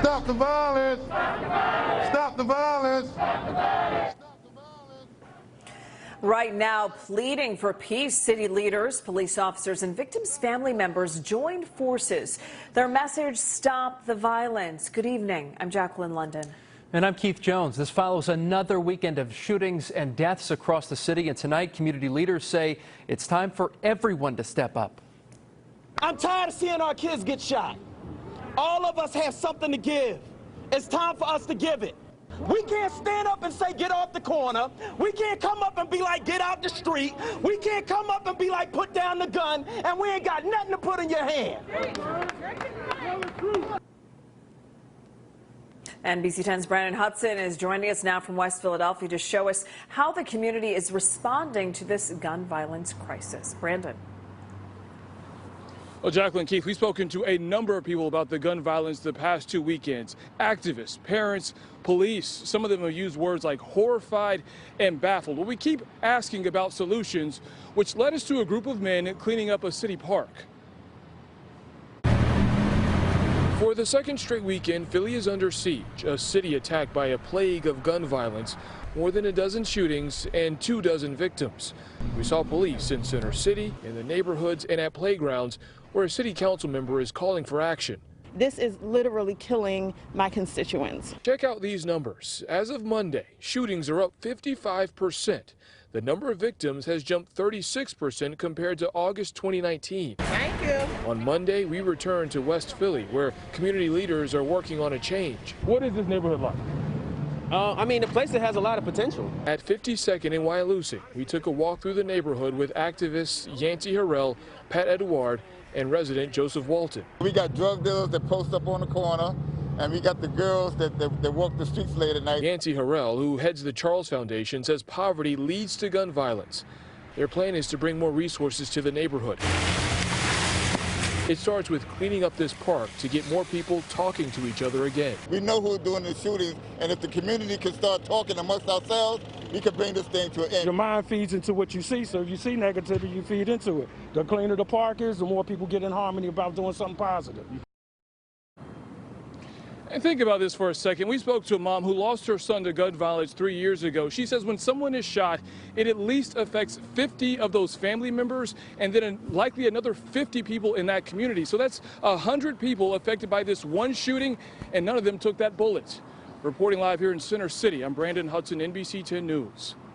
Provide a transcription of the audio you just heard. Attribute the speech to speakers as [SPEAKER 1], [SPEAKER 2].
[SPEAKER 1] Stop the violence! Stop the violence! Stop the violence!
[SPEAKER 2] Right now, pleading for peace, city leaders, police officers, and victims' family members joined forces. Their message, stop the violence. Good evening. I'm Jacqueline London.
[SPEAKER 3] And I'm Keith Jones. This follows another weekend of shootings and deaths across the city. And tonight, community leaders say it's time for everyone to step up.
[SPEAKER 4] I'm tired of seeing our kids get shot. All of us have something to give. It's time for us to give it. We can't stand up and say, get off the corner. We can't come up and be like, get out the street. We can't come up and be like, put down the gun, and we ain't got nothing to put in your hand.
[SPEAKER 2] NBC10's Brandon Hudson is joining us now from West Philadelphia to show us how the community is responding to this gun violence crisis. Brandon.
[SPEAKER 5] Well, Jacqueline, Keith, we've spoken to a number of people about the gun violence the past 2 weekends. Activists, parents, police. Some of them have used words like horrified and baffled. Well, we keep asking about solutions, which led us to a group of men cleaning up a city park. For the second straight weekend, Philly is under siege, a city attacked by a plague of gun violence, more than a dozen shootings and 24 victims. We saw police in Center City, in the neighborhoods, and at playgrounds where a city council member is calling for action.
[SPEAKER 6] This is literally killing my constituents.
[SPEAKER 5] Check out these numbers. As of Monday, shootings are up 55%. The number of victims has jumped 36% compared to August 2019.
[SPEAKER 6] Thank you.
[SPEAKER 5] On Monday, we return to West Philly, where community leaders are working on a change. What is this neighborhood like?
[SPEAKER 4] I mean, a place that has a lot of potential.
[SPEAKER 5] At 52nd and Wyalusing, we took a walk through the neighborhood with activists Yancey Harrell, Pat Edouard, and resident Joseph Walton.
[SPEAKER 1] We got drug dealers that post up on the corner, and we got the girls that walk the streets late at night.
[SPEAKER 5] Yancey Harrell, who heads the Charles Foundation, says poverty leads to gun violence. Their plan is to bring more resources to the neighborhood. It starts with cleaning up this park to get more people talking to each other again.
[SPEAKER 1] We know who's doing the shootings, and if the community can start talking amongst ourselves, we can bring this thing to an end.
[SPEAKER 7] Your mind feeds into what you see, so if you see negativity, you feed into it. The cleaner the park is, the more people get in harmony about doing something positive.
[SPEAKER 5] And think about this for a second. We spoke to a mom who lost her son to gun violence 3 years ago. She says when someone is shot, it at least affects 50 of those family members and then likely another 50 people in that community. So that's 100 people affected by this one shooting, and none of them took that bullet. Reporting live here in Center City, I'm Brandon Hudson, NBC10 News.